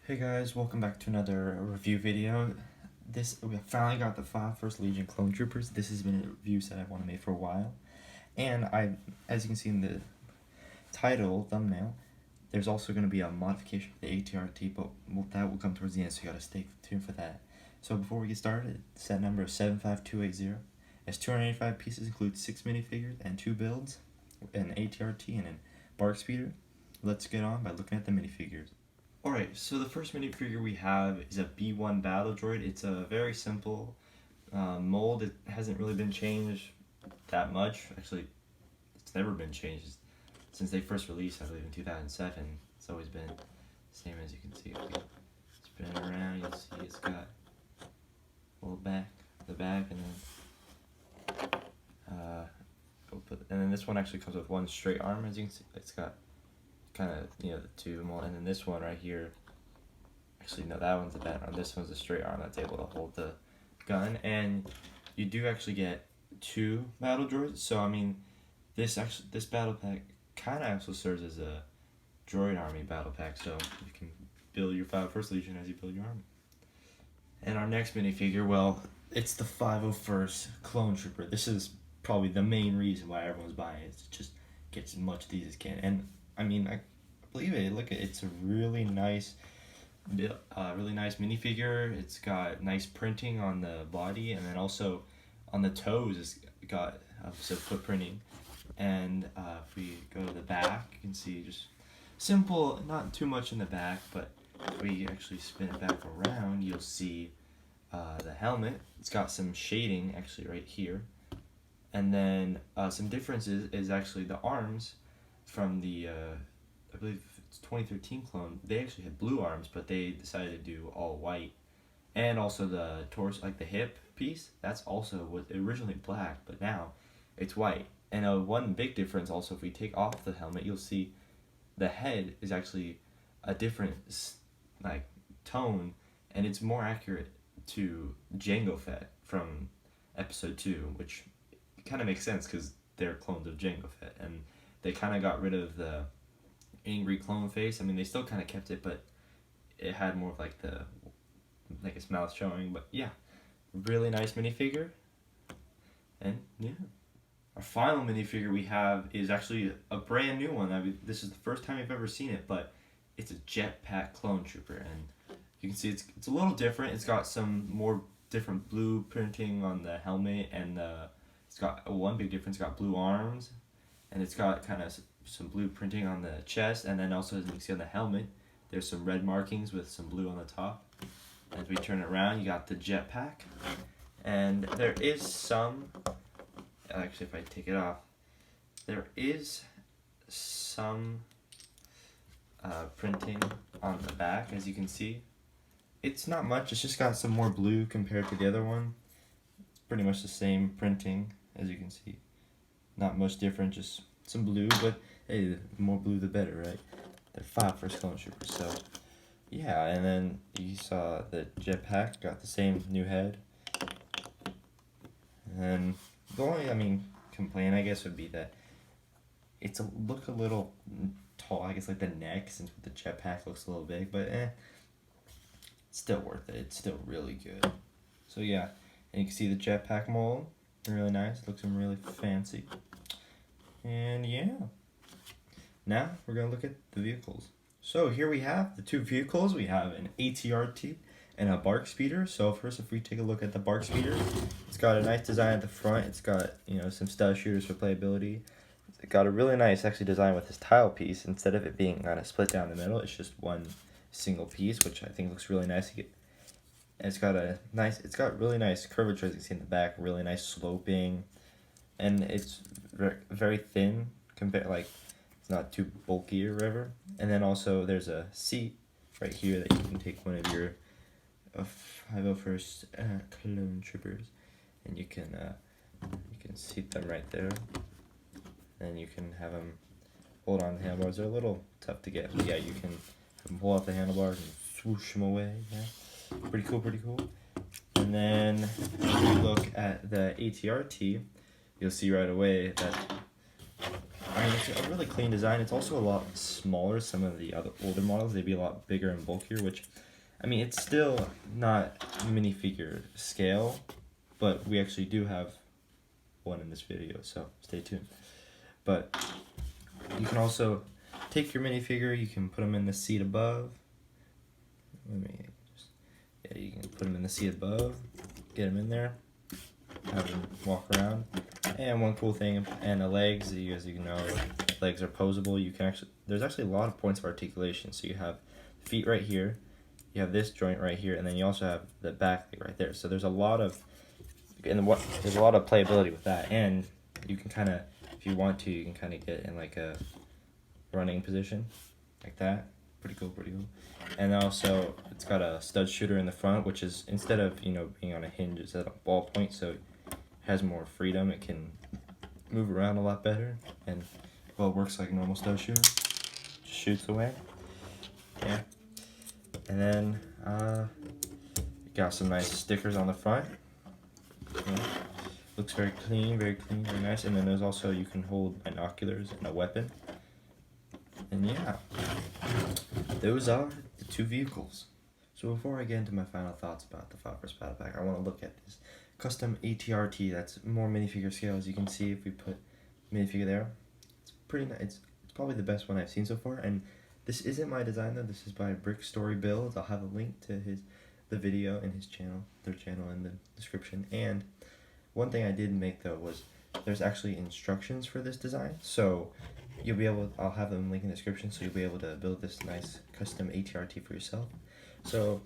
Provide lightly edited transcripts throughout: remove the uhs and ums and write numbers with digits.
Hey guys, welcome back to another review video. We finally got the 5 First Legion Clone Troopers. This has been a review set I want to make for a while. And as you can see in the title, thumbnail, there's also going to be a modification for the ATRT, but that will come towards the end, so you gotta stay tuned for that. So before we get started, set number is 75280. It's 285 pieces, includes 6 minifigures and 2 builds, an ATRT and a BARC Speeder. Let's get on by looking at the minifigures. Alright, so the first minifigure we have is a B1 Battle Droid. It's a very simple mold. It hasn't really been changed that much. Actually, it's never been changed since they first released, I believe, in 2007. It's always been the same, as you can see. If you spin it around, you'll see it's got a little the back, and then this one actually comes with one straight arm, as you can see. It's got kind of, the two mold, and then this one right here, actually no, that one's a bad arm. This one's a straight arm that's able to hold the gun, and you do actually get 2 battle droids. So I mean, this battle pack kind of also serves as a droid army battle pack, so you can build your 5 First Legion as you build your army. And our next minifigure, well, it's the 501st Clone Trooper. This is probably the main reason why everyone's buying it, is to just get as much of these as can. And I mean, I believe it. Look, it's a really nice minifigure. It's got nice printing on the body, and then also on the toes, it's got some footprinting. And if we go to the back, you can see just simple, not too much in the back, but if we actually spin it back around, you'll see the helmet. It's got some shading actually right here, and then some differences is actually the arms. From the, I believe it's 2013 clone, they actually had blue arms, but they decided to do all white. And also the torso, like the hip piece, that's also was originally black, but now it's white. And one big difference also, if we take off the helmet, you'll see the head is actually a different tone, and it's more accurate to Jango Fett from episode 2, which kind of makes sense because they're clones of Jango Fett, and they kind of got rid of the angry clone face. I mean, they still kind of kept it, but it had more of like its mouth showing. But yeah, really nice minifigure. And yeah, our final minifigure we have is actually a brand new one. I mean, this is the first time I've ever seen it, but it's a Jetpack Clone Trooper, and you can see it's a little different. It's got some more different blue printing on the helmet, and it's got one big difference. It's got blue arms. And it's got kind of some blue printing on the chest, and then also, as you can see on the helmet, there's some red markings with some blue on the top. As we turn it around, you got the jetpack, and there is some, actually if I take it off, there is some printing on the back, as you can see. It's not much, it's just got some more blue compared to the other one. It's pretty much the same printing, as you can see. Not much different, just some blue, but hey, the more blue the better, right? They're 5 First Clone Troopers, so yeah. And then you saw the jetpack got the same new head. And the only, complaint I guess would be that it's a little tall. I guess like the neck, since the jetpack looks a little big, but it's still worth it. It's still really good. So yeah, and you can see the jetpack mold. Really nice, looks really fancy. And yeah, now we're gonna look at the vehicles. So here we have the 2 vehicles. We have an ATRT and a BARC Speeder. So first, if we take a look at the BARC Speeder, it's got a nice design at the front. It's got some stealth shooters for playability. It's got a really nice design with this tile piece. Instead of it being kind of split down the middle, it's just one single piece, which I think looks really nice. And it's got really nice curvature, as you can see in the back, really nice sloping, and it's very thin compared, it's not too bulky or whatever. And then also there's a seat right here that you can take one of your 501st Clone Troopers, and you can seat them right there. And you can have them hold on the handlebars. They're a little tough to get, but yeah, you can have them pull off the handlebars and swoosh them away. Yeah. Pretty cool. And then if you look at the ATRT, you'll see right away that I mean, it's a really clean design. It's also a lot smaller. Some of the other older models, they'd be a lot bigger and bulkier, which, I mean, it's still not minifigure scale, but we actually do have one in this video, so stay tuned. But you can also take your minifigure, you can put them in the seat above. Yeah, you can put them in the seat above, get them in there, have them walk around. And one cool thing, and the legs, as you know, legs are posable. You can actually, there's actually a lot of points of articulation. So you have feet right here, you have this joint right here, and then you also have the back leg right there. So there's a lot of, there's a lot of playability with that. And you can kind of, if you want to, you can kind of get in like a running position, like that. Pretty cool, pretty cool. And also, it's got a stud shooter in the front, which is, instead of, you know, being on a hinge, it's at a ball point, so it has more freedom. It can move around a lot better, and, well, it works like a normal stud shooter. Just shoots away. Yeah. And then, got some nice stickers on the front. Yeah. Looks very clean, very nice. And then there's also, you can hold binoculars and a weapon. And yeah, those are the two vehicles. So before I get into my final thoughts about the 5-First Battle Pack, I want to look at this custom ATRT. That's more minifigure scale. As you can see, if we put minifigure there, it's pretty nice. It's probably the best one I've seen so far. And this isn't my design though. This is by Brick Story Builds. I'll have a link to the video and his channel, their channel, in the description. And one thing I did make though was there's actually instructions for this design. So you'll be able, I'll have them link in the description, so you'll be able to build this nice custom ATRT for yourself. So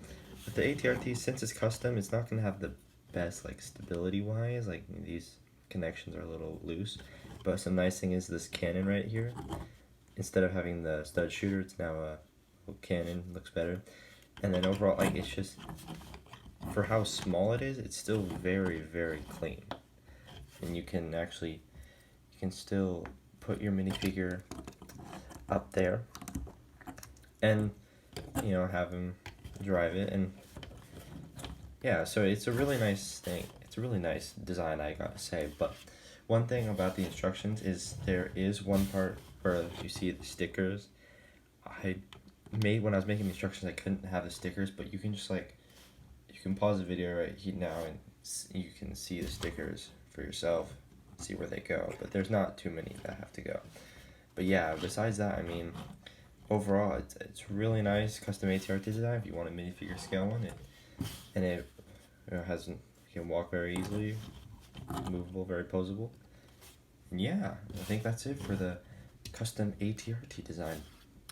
with the ATRT, since it's custom, it's not going to have the best like stability wise, like these connections are a little loose, but some nice thing is this cannon right here. Instead of having the stud shooter, it's now a little cannon, looks better. And then overall, like, it's just, for how small it is, it's still very clean. And you can actually, you can still put your minifigure up there and, you know, have him drive it. And yeah, so it's a really nice thing. It's a really nice design, I gotta say. But one thing about the instructions is there is one part where you see the stickers. When I was making the instructions, I couldn't have the stickers, but you can just, like, you can pause the video right here now and you can see the stickers for yourself, see where they go, but there's not too many that have to go. But yeah, besides that, I mean, overall, it's really nice custom ATRT design if you want a minifigure scale one. And it has, you can walk very easily, movable, very posable. And yeah, I think that's it for the custom ATRT design.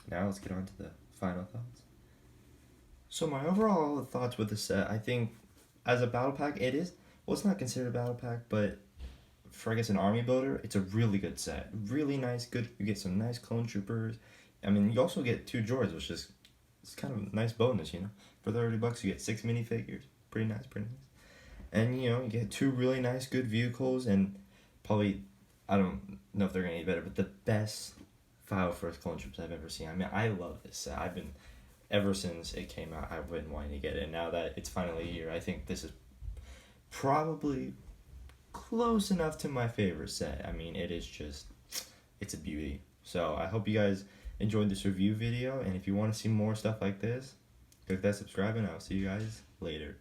Now let's get on to the final thoughts. So my overall thoughts with the set, I think as a battle pack, it is, well, it's not considered a battle pack, but for, I guess, an army builder, it's a really good set. Really nice, good. You get some nice clone troopers. I mean, you also get 2 droids, which is, it's kind of a nice bonus, you know. For $30, you get 6 minifigures. Pretty nice, pretty nice. And, you know, you get 2 really nice, good vehicles, and probably, I don't know if they're going to get better, but the best 501st clone troops I've ever seen. I mean, I love this set. I've been, ever since it came out, I've been wanting to get it. And now that it's finally here, I think this is probably close enough to my favorite set. I mean, it is just, it's a beauty. So I hope you guys enjoyed this review video, and if you want to see more stuff like this, click that subscribe, and I'll see you guys later.